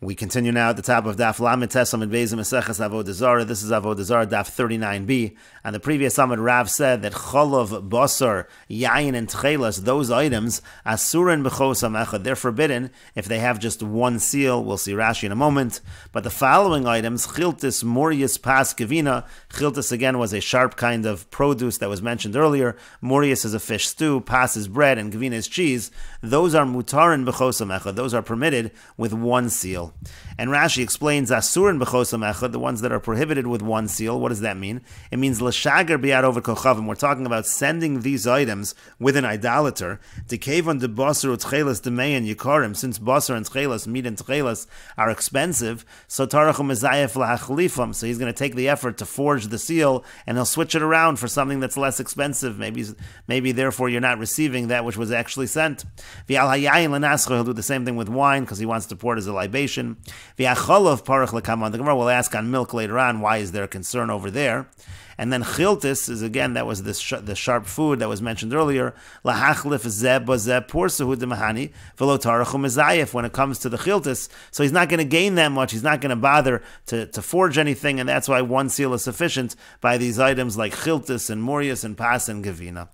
We continue now at the top of Daf Lamed Tesam Beis Meseches Avodah Zara. This is Avodah Zarah Daf 39b. And the previous Amud Rav said that Cholov, Basar, Yayin, and Tchelas, those items, Asurin B'chosam Echad, they're forbidden if they have just one seal. We'll see Rashi in a moment. But the following items, Chiltis, Morius, Pas, Gavina. Chiltis again was a sharp kind of produce that was mentioned earlier. Morius is a fish stew, Pas is bread, and Gavina is cheese. Those are Mutarin B'chosam Echad. Those are permitted with one seal. And Rashi explains Asurin b'chosam echad, the ones that are prohibited with one seal. What does that mean? It means l'shager biyad over kochavim. We're talking about sending these items with an idolater. Dekevon de basar utchelas demeyan yikarim. Since basar and tchelas, meat and tchelas, are expensive, so tarachum mezayef lahachlifam. So he's going to take the effort to forge the seal, and he'll switch it around for something that's less expensive. Maybe therefore you're not receiving that which was actually sent. V'al hayayin l'nascha, he'll do the same thing with wine because he wants to pour it as a libation. V'acholav parach lekaman. The Gemara will ask on milk later on, why is there a concern over there? And then chiltis is again, that was the sharp food that was mentioned earlier. Lahachlif zeb bazeb pursahu demahani v'lo tarachum mezayef. When it comes to the chiltis, so he's not going to gain that much. He's not going to bother to forge anything, and that's why one seal is sufficient by these items like chiltis and morius and pas and gavina.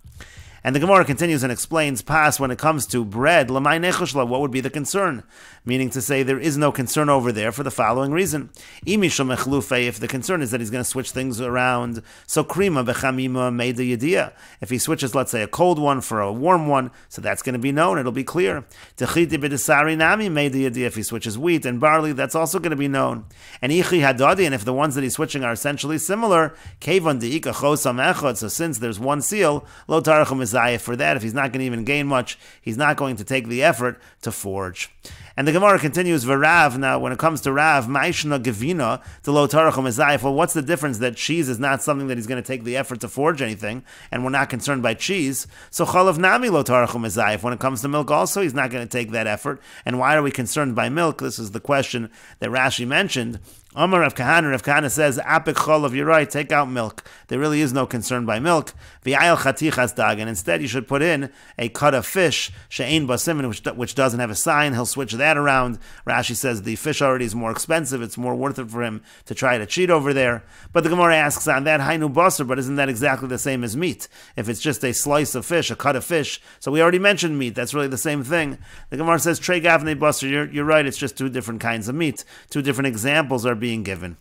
And the Gemara continues and explains, Pas, when it comes to bread, Lamai Nechoshla, what would be the concern? Meaning to say there is no concern over there for the following reason. If the concern is that he's going to switch things around, so Krima Bechamima made the Yediyah. If he switches, let's say, a cold one for a warm one, so that's going to be known, it'll be clear. Techiti B'desari Nami made the Yediyah. If he switches wheat and barley, that's also going to be known. And Ichi Hadadi, and if the ones that he's switching are essentially similar, Kevon Deika Chosam Echad, so since there's one seal, Lo Tarachum is for that. If he's not going to even gain much, he's not going to take the effort to forge. And the Gemara continues, V'Rav, now when it comes to Rav, Ma'ishna Gevina, to Lo Tarachum Ezayif, well, what's the difference that cheese is not something that he's going to take the effort to forge anything, and we're not concerned by cheese? So Chalav Nami Lo Tarachum Ezayif, when it comes to milk also, he's not going to take that effort. And why are we concerned by milk? This is the question that Rashi mentioned. Amar Rav Kahana says, Apik Cholav, you're right, take out milk. There really is no concern by milk. V'ayel chatichas dag, and instead you should put in a cut of fish, she'ein basimin, which doesn't have a sign. He'll switch that around. Rashi says the fish already is more expensive. It's more worth it for him to try to cheat over there. But the Gemara asks on that, hainu basar, but isn't that exactly the same as meat? If it's just a slice of fish, a cut of fish, so we already mentioned meat, that's really the same thing. The Gemara says, trei gavnei basar, you're right, it's just two different kinds of meat. Two different examples are being given.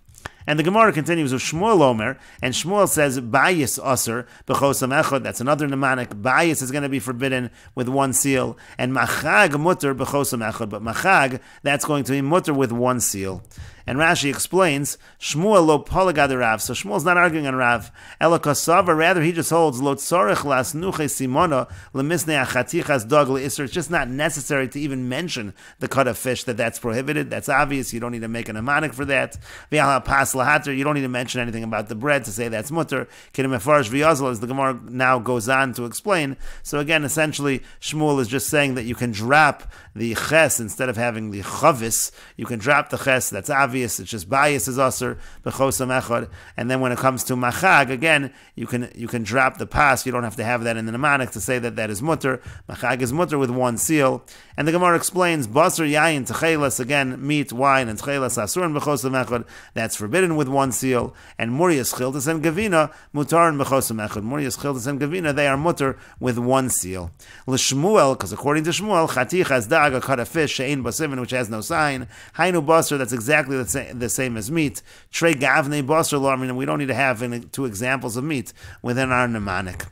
And the Gemara continues with Shmuel Omer, and Shmuel says, Bayis Aser, B'chosam Echad, that's another mnemonic. Bayis is going to be forbidden with one seal, and Machag Mutter B'chosam Echad, but Machag, that's going to be Mutter with one seal. And Rashi explains, Shmuel lo polagad Rav. So Shmuel's not arguing on Rav. Ela kasava, rather he just holds lo tzorech las nuche simona lemisnei achatichas dog leisser. It's just not necessary to even mention the cut of fish that's prohibited. That's obvious. You don't need to make a mnemonic for that. V'al pas lahater. You don't need to mention anything about the bread to say that's mutter. Kidim efarish v'yazal, as the Gemara now goes on to explain. So again, essentially, Shmuel is just saying that you can drop the ches instead of having the chavis. You can drop the ches. That's obvious. It's just bias is aser b'chosam echad, and then when it comes to machag, again you can drop the pas. You don't have to have that in the mnemonic to say that is mutter. Machag is mutter with one seal, and the Gemara explains basar yayin tchelas, again meat, wine, and tchelas asurin b'chosam echad, that's forbidden with one seal, and murias childas and gavina mutarin b'chosam echad. Murias childas and gavina, they are mutter with one seal. L'shmuel, because according to Shmuel, chatichas dag, a cut of fish, she'ein basimin, which has no sign, hainu basar, that's exactly the same as meat. Trei gavnei basar lo, I mean, we don't need to have two examples of meat within our mnemonic.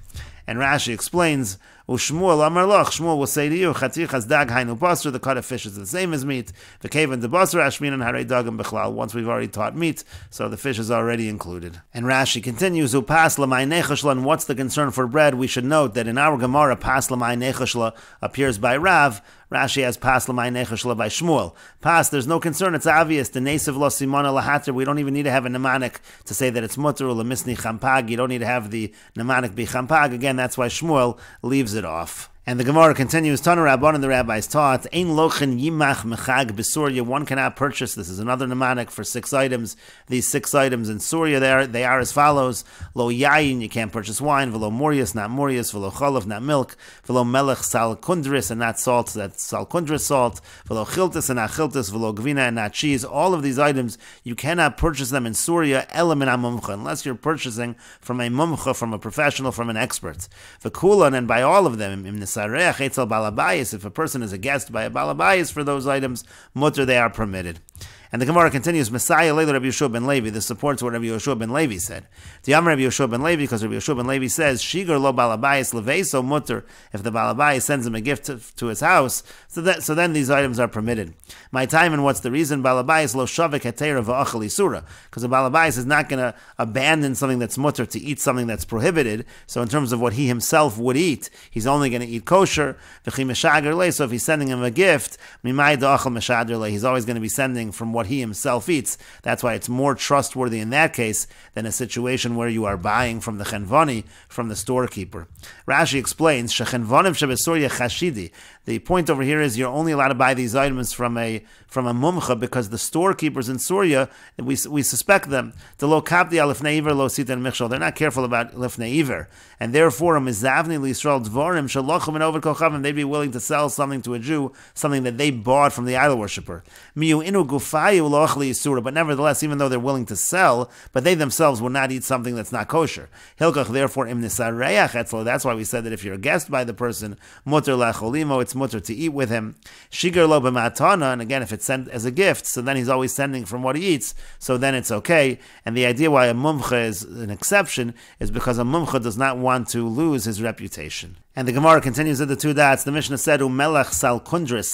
And Rashi explains, Ushmuel amar loch, Shmuel will say to you, chatichas dag hainu basar, the cut of fish is the same as meat. V'kevan de basar ashmin and harei dagam bechlal. Once we've already taught meat, so the fish is already included. And Rashi continues, upas lamai nechashla, and what's the concern for bread? We should note that in our Gemara, pas lamai nechashla appears by Rav. Rashi has pas lamai nechashla by Shmuel. Pas, there's no concern, it's obvious. The nesev lo simona lahater, we don't even need to have a mnemonic to say that it's mutter or lemisni champag. You don't need to have the mnemonic be champag. Again, that's why Shmuel leaves it off. And the Gemara continues, Tanu Rabban, and the rabbis taught, Ein lochen yimach mechag b'Surya, one cannot purchase, this is another mnemonic for 6 items, these 6 items in Surya, they are as follows, Lo yayin, you can't purchase wine, Velo morius, not morius, Velo cholav, not milk, Velo melech sal kundris, and not salt, that's sal kundris salt, Velo chiltis, and not chiltis, Velo gvina, and not cheese, all of these items, you cannot purchase them in Surya, elam min mumcha, unless you're purchasing from a mumcha, from a professional, from an expert. V'kulan, and by all of them, if a person is a guest by a balabayis for those items, mutter, they are permitted. And the Gemara continues, Messiah Leila Rabbi Yehoshua ben Levi. This supports what Rabbi Yehoshua ben Levi said. Tiyam Rabbi Yehoshua ben Levi, because Rabbi Yehoshua ben Levi says, Shigur lo balabayis leveso mutter. If the balabayis sends him a gift to his house, so then these items are permitted. My time, and what's the reason? Balabayis lo shavik hetera va'achal isura. Because the balabayis is not going to abandon something that's mutter to eat something that's prohibited. So in terms of what he himself would eat, he's only going to eat kosher. V'chi meshager le. So if he's sending him a gift, mimai da'achal meshader le, he's always going to be sending from what he himself eats. That's why it's more trustworthy in that case than a situation where you are buying from the chenvani, from the storekeeper. Rashi explains, Shechenvanim shebesurya chashidi. The point over here is you're only allowed to buy these items from a mumcha because the storekeepers in Surya, we suspect them. They're not careful about lifnei iver, and therefore they'd be willing to sell something to a Jew, something that they bought from the idol worshiper. But nevertheless, even though they're willing to sell, but they themselves will not eat something that's not kosher. Therefore, that's why we said that if you're a guest by the person, mutter lacholimo, it's mutter to eat with him. Shigar lo b'matana, and again, if it's sent as a gift, so then he's always sending from what he eats, so then it's okay. And the idea why a mumcha is an exception is because a mumcha does not want to lose his reputation. And the Gemara continues at the 2 dots. The Mishnah said, "Umelech sal kundris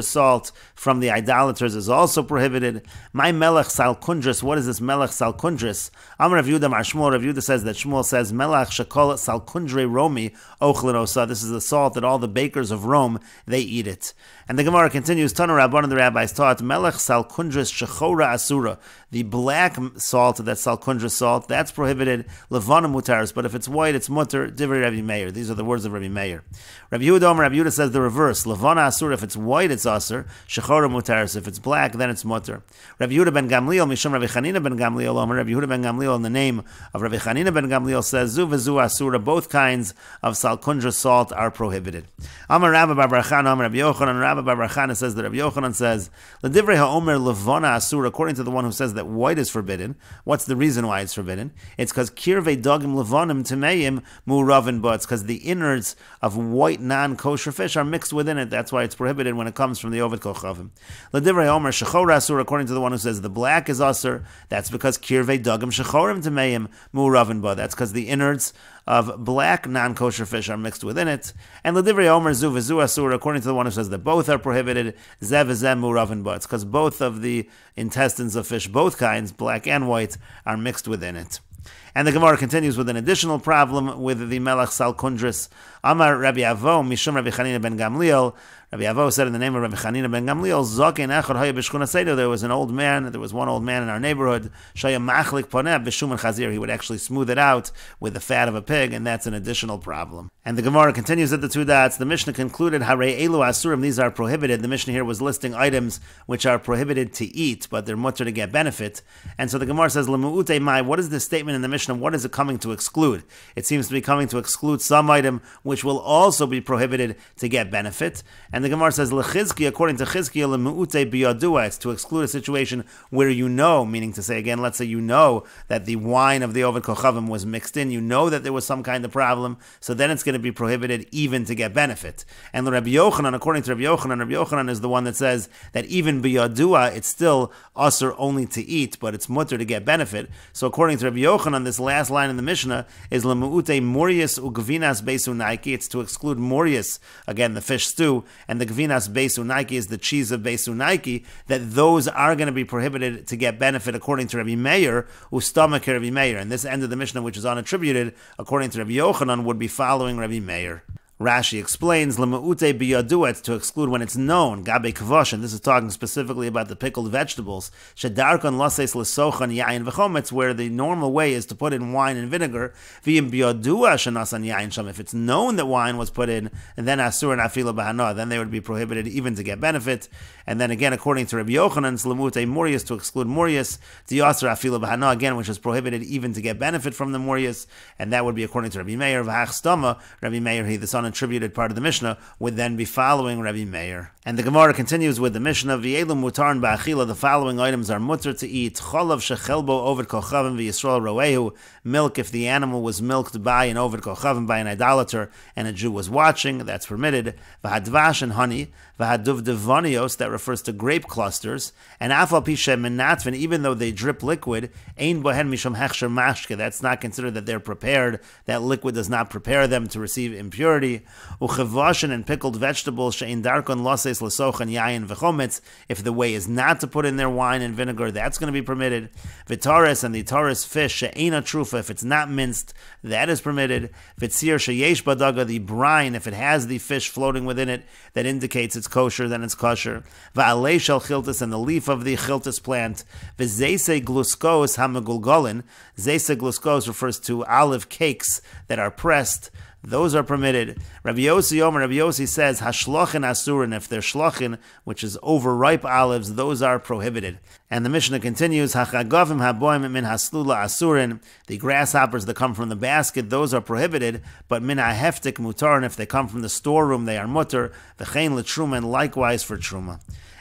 salt from the idolaters is also prohibited." My melech sal kundris. What is this melech sal kundris? Amar Rav Yehuda Mar Shmuel. Rav Yehuda says that Shmuel says melech shekol sal kundre romi ochlin osa. This is the salt that all the bakers of Rome they eat it. And the Gemara continues. Tanu Rabban, and the rabbis taught melech sal kundris shechora asura. The black salt, that sal kundris salt, that's prohibited. Levana mutaris, but if it's white, it's mutter. Divrei Rabbi Meir. These are the words of Rabbi Meir. Rabbi Yehuda says the reverse. Levana asur, if it's white, it's asur. Shechora mutaris, if it's black, then it's mutter. Rabbi Yehuda ben Gamliel, Mishum Rabbi Chanina ben Gamliel, Rabbi Yehuda ben Gamliel, in the name of Rabbi Chanina ben Gamliel, says zu v'zu asura. Both kinds of sal kundris salt are prohibited. Amar Rabbi bar bar Chana, Amar Rabbi Yochanan. Rabbi bar bar Chana says that Rabbi Yochanan says l'divrei ha'omer levana asur. According to the one who says that white is forbidden, what's the reason why it's forbidden? It's because kirvei dogim levanim temeim mu'ravin ba. It's because the innards of white non-kosher fish are mixed within it. That's why it's prohibited when it comes from the Ovid Kochavim. L'divrei ha'omer shechora asur. According to the one who says the black is asur, that's because kirvei dogim shechorim temeim mu'ravin ba. That's because the innards of black non-kosher fish are mixed within it. And l'divrei omer zu v'zu asur, according to the one who says that both are prohibited, zeh v'zeh mu'ravin ba. It's because both of the intestines of fish, both kinds, black and white, are mixed within it. And the Gemara continues with an additional problem with the melech sal kundris. Amar Rabbi Avo, Mishum Rabbi Chanina ben Gamliel. Rabbi Avo said in the name of Rabbi Chanina ben Gamliel, Zokin echad haya b'shchuna seido. There was one old man in our neighborhood, Shaya machlik poneh b'shum and chazir. He would actually smooth it out with the fat of a pig, and that's an additional problem. And the Gemara continues at the 2 dots. The Mishnah concluded, Harei elu asurim, these are prohibited. The Mishnah here was listing items which are prohibited to eat, but they're mutter to get benefit. And so the Gemara says, Lemu'ute mai, what is this statement in the Mishnah? What is it coming to exclude? It seems to be coming to exclude some item which will also be prohibited to get benefit. And the Gemara says, Lechizki, according to Chizki, Lemu'ute biyadua, it's to exclude a situation where you know, meaning to say again, let's say you know that the wine of the Ovid Kochavim was mixed in, you know that there was some kind of problem, so then it's going to be prohibited even to get benefit. And the Rabbi Yochanan, according to Rabbi Yochanan is the one that says that even biyadua, it's still usur only to eat, but it's mutter to get benefit. So according to Rabbi Yochanan, this last line in the Mishnah is Lemu'ute morius ugvinas beisu naiki. It's to exclude morius, again the fish stew, and the gvinas beisu naiki is the cheese of beisu naiki, that those are going to be prohibited to get benefit according to Rabbi Meir, ustamach Rabbi Meir. And this end of the Mishnah, which is unattributed, according to Rabbi Yochanan, would be following Rabbi Meir. Rashi explains, L'ma'ute biyaduet, to exclude when it's known, gabe kvosh, and this is talking specifically about the pickled vegetables, shedarkon lases l'sochan yayin v'chometz, where the normal way is to put in wine and vinegar, v'im biyadua shenasan yayin sham, if it's known that wine was put in, and then asur and afila b'hana, then they would be prohibited even to get benefit, and then again, according to Rabbi Yochanan, it's l'mute murius, to exclude murius, diyasar afila b'hana, again, which is prohibited even to get benefit from the murius, and that would be according to Rabbi Meir, v'hach stama, Rabbi Meir, he the son attributed part of the Mishnah, would then be following Rabbi Meir. And the Gemara continues with the Mishnah, V'yelu mutarn ba'achila, the following items are mutar to eat, cholav shechelbo over kochavim v'yisrael roehu, milk if the animal was milked by an over kochavim, by an idolater, and a Jew was watching, that's permitted, v'hadvash and honey, v'haduvdevanios, that refers to grape clusters, and afal pishem menatven, even though they drip liquid, ein bohen mishom hechsher mashke, that's not considered that they're prepared, that liquid does not prepare them to receive impurity, uchevashin, and pickled vegetables, she'in darkon loses l'sochan yayin v'chometz, if the way is not to put in their wine and vinegar, that's going to be permitted, v'taris, and the taris fish, she'ena trufa, if it's not minced, that is permitted, v'tzir she'yesh badaga, the brine, if it has the fish floating within it, that indicates it's kosher, then it's kosher, v'alei shel chiltis, and the leaf of the chiltis plant, v'zeise gluskos hamagulgolin, zeise gluskos refers to olive cakes that are pressed, those are permitted. Rabbi Yossi says, Hashlochin asurin, if they're shlochin, which is overripe olives, those are prohibited. And the Mishnah continues, Hachagavim haboim min haslula asurin, the grasshoppers that come from the basket, those are prohibited, but min haheftik mutar, and if they come from the storeroom, they are mutar, v'chein l'truma, and likewise for truma.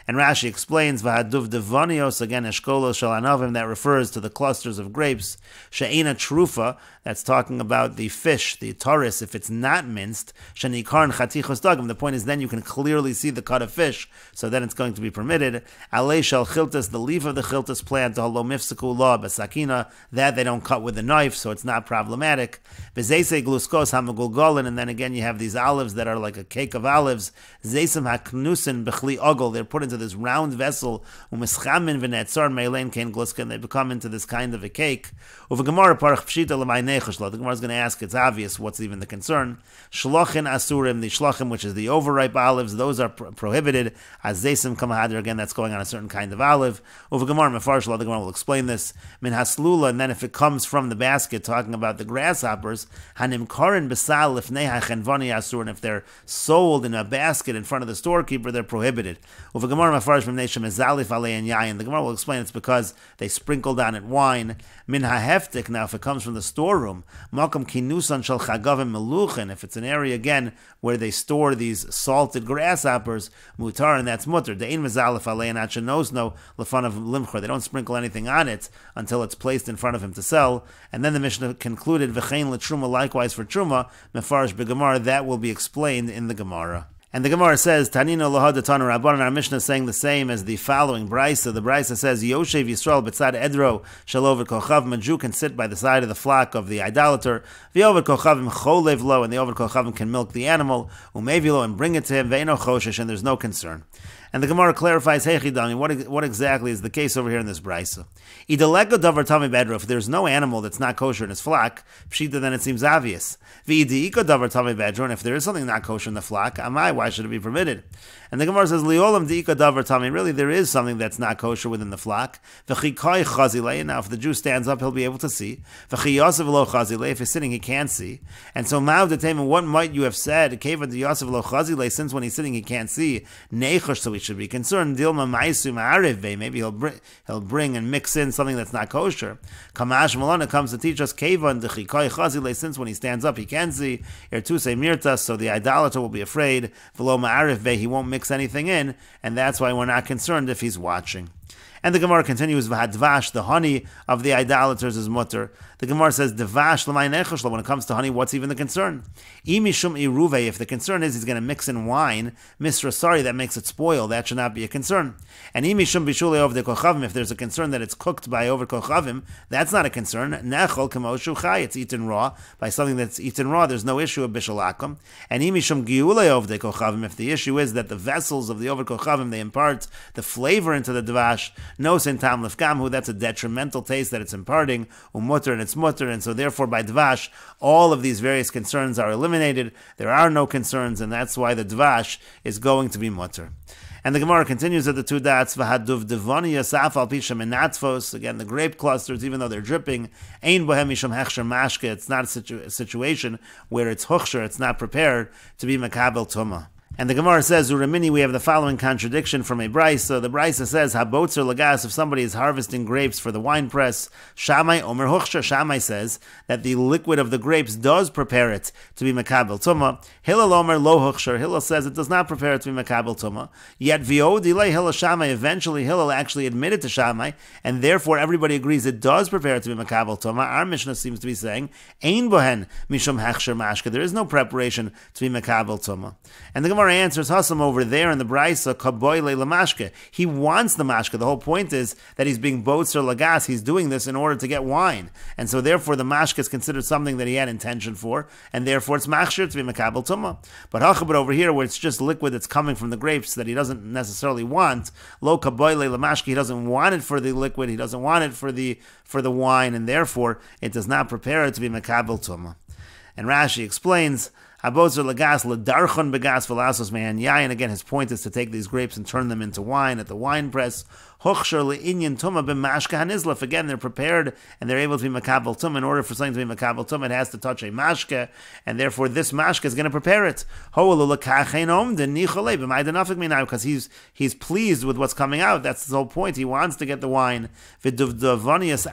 And Rashi explains, V'haduv devanios, again, eshkolos shel anavim, that refers to the clusters of grapes. She'ena trufa, that's talking about the fish, the taris, if it's not minced. Shenikarn chatichos dagim, the point is then you can clearly see the cut of fish, so then it's going to be permitted. Alei shel chiltis, the leaf of the chiltis plant, halo mifsaku la basakina, that they don't cut with a knife, so it's not problematic. V'zeise gluskos hamagulgolin, and then again you have these olives that are like a cake of olives. Zeisem haknusin bechli ogol, they're put into this round vessel, umischamin v'netzar meilein kein gluska, and they become into this kind of a cake. Uva Gemara parach pshita l'may nechashla, the Gemara is going to ask, it's obvious, what's even the concern? Shlochin asurim, the shlochin, which is the overripe olives, those are prohibited. As zeisim kamahadir, again, that's going on a certain kind of olive. Uva Gemara mefarshla, the Gemara will explain this. Min haslula, and then if it comes from the basket, talking about the grasshoppers, hanim karin besal lifnei hachenvani asur, and if they're sold in a basket in front of the storekeeper, they're prohibited. Uva Gemara mefarish mimnei shemezalif alei and yayin, the Gemara will explain it's because they sprinkled on it wine. Min haheftik, now if it comes from the storeroom, makam kinusan shel chagavim meluchin, if it's an area again where they store these salted grasshoppers, mutar, and that's mutar. De'in mezalif alei and achenosno lefan of limchor, they don't sprinkle anything on it until it's placed in front of him to sell. And then the Mishnah concluded, v'chein l'truma, likewise for truma, mefarish b'gemara, that will be explained in the Gemara. And the Gemara says, Tanina lohad tana rabbanan, our Mishnah is saying the same as the following brisa. The brisa says, Yoshev Yisrael b'tzad edro shalover kochavim, a Jew can sit by the side of the flock of the idolater. V'yover kochavim cholev lo, and the over kochavim can milk the animal, umevilo, and bring it to him, ve'eno choshesh, and there's no concern. And the Gemara clarifies, hey Chidami, what exactly is the case over here in this brisa? Idalego davar tami bedro, if there's no animal that's not kosher in his flock, pshita, then it seems obvious. V'idiko davar tami bedro, and if there is something not kosher in the flock, amai, why should it be permitted? And the Gemara says, liolam diika davar tami, really there is something that's not kosher within the flock. V'chikai chazilei, now if the Jew stands up, he'll be able to see. V'chiyasav lo chazilei, if he's sitting, he can't see. And so ma'av detema, what might you have said? Keva diyasav lo chazilei, since when he's sitting he can't see. Neichosh, so he should be concerned. Dilma ma'asu ma'ariv, maybe he'll bring and mix in something that's not kosher. Kamash Malana comes to teach us keva and dechikai chazilei, since when he stands up he can see. Irtuse mirtas, so the idolater will be afraid. V'lo ma'ariv, he won't mix anything in, and that's why we're not concerned if he's watching. And the Gemara continues, V'hadvash, the honey of the idolaters is mutter. The Gemara says, Devash l'may nechashlo, when it comes to honey, what's even the concern? Imishum iruve, if the concern is he's going to mix in wine, misra, sorry, that makes it spoil, that should not be a concern. And imishum bishule over the kochavim, if there's a concern that it's cooked by over kochavim, that's not a concern. Nechol kamoshu chai, it's eaten raw. By something that's eaten raw, there's no issue of bishalakum. And imishum giule over the kochavim, if the issue is that the vessels of the over kochavim, they impart the flavor into the devash, No sin tam lefgamhu, that's a detrimental taste that it's imparting, umutter, and it's mutter, and so therefore by dvash, all of these various concerns are eliminated. There are no concerns, and that's why the dvash is going to be mutter. And the Gemara continues at the two dots, v'haduvdevaniya safal pisha menatvos. Again, the grape clusters, even though they're dripping, ein bohem misham hechsher mashke. It's not a situation where it's huchsher, it's not prepared to be makabel tumah. And the Gemara says, Uramini, we have the following contradiction from a Brisa. The Brisa says, Habotzer lagas, if somebody is harvesting grapes for the wine press, Shammai omer huchsher. Shammai says that the liquid of the grapes does prepare it to be makabel tumah. Hillel omer lo huchsher. Hillel says it does not prepare it to be makabel tumah. Yet v'o delay Hillel Shammai. Eventually Hillel actually admitted to Shammai, and therefore everybody agrees it does prepare it to be makabel tumah. Our Mishnah seems to be saying, Ein bohen mishum hechsher mashke. There is no preparation to be makabel tumah. And the Gemara answers Hassam over there in the Brisa, Kaboyle Lamashke. He wants the mashke. The whole point is that he's being botzer lagas. He's doing this in order to get wine. And so therefore the mashke is considered something that he had intention for, and therefore it's machshir to be makabel tumah. But over here where it's just liquid that's coming from the grapes that he doesn't necessarily want, lo kaboyle lamashke, he doesn't want it for the liquid, he doesn't want it for the wine, and therefore it does not prepare it to be makabel tumah. And Rashi explains, Habozer lagas ledarchon begas velasos mehan yayin. Again, his point is to take these grapes and turn them into wine at the wine press. Hochsher leinyan tuma b'mashka hanizlef. Again, they're prepared and they're able to be makabel tumah. In order for something to be makabel tumah, it has to touch a mashka, and therefore this mashka is going to prepare it. Because he's pleased with what's coming out. That's the whole point. He wants to get the wine. Now, duvdevanias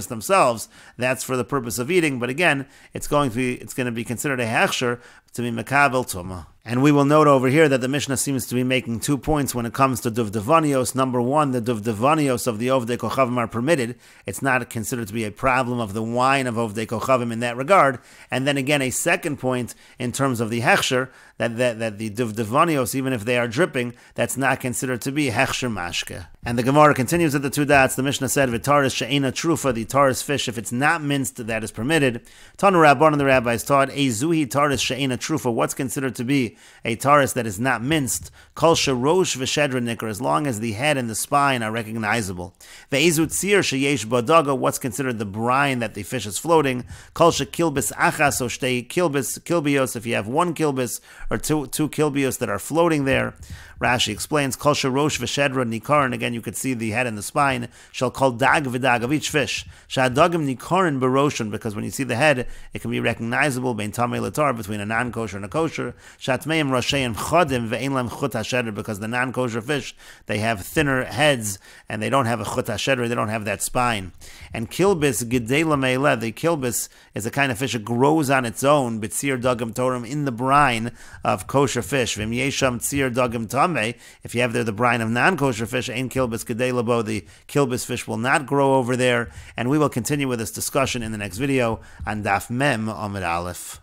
themselves, that's for the purpose of eating. But again, it's going to be considered a hechsher to be makabel tumah. And we will note over here that the Mishnah seems to be making 2 points when it comes to duvdevanios. Number one, the duvdevanios of the Ovdei Kochavim are permitted. It's not considered to be a problem of the wine of Ovdei Kochavim in that regard. And then again, a second point in terms of the hechsher, that the duvdevanios, even if they are dripping, that's not considered to be hechsher mashke. And the Gemara continues at the two dots. The Mishnah said, "V'taris she'ena trufa," the taris fish, if it's not minced, that is permitted. Tanu Rabban, and the rabbis taught, "A zuhi taris she'ena trufa." What's considered to be a taris that is not minced? Kol sherosh v'shedra nikar, as long as the head and the spine are recognizable. Ve'ezu tzir sheyesh badaga. What's considered the brine that the fish is floating? Kol shekilbis achas, or shtei kilbios. If you have one kilbis or two kilbios that are floating there. Rashi explains, Kol sherosh v'shedra nikar, and again you could see the head and the spine, shall call dag v'dag of each fish. Sha'adagim nikarin baroshan, because when you see the head, it can be recognizable bein tamei l'tar, between a non-kosher and a kosher. Shatmeim rasheim chodim ve'ein lam chut hashedra, because the non-kosher fish, they have thinner heads, and they don't have a chut hashedra, they don't have that spine. And kilbis gidei lameileh, the kilbis is a kind of fish that grows on its own, b'tzir dagim torim, in the brine of kosher fish. V'im yesham tzir dagim tam, if you have there the brine of non-kosher fish, ein kilbis kedei labo, the kilbis fish will not grow over there. And we will continue with this discussion in the next video on Daf Mem Amud Aleph.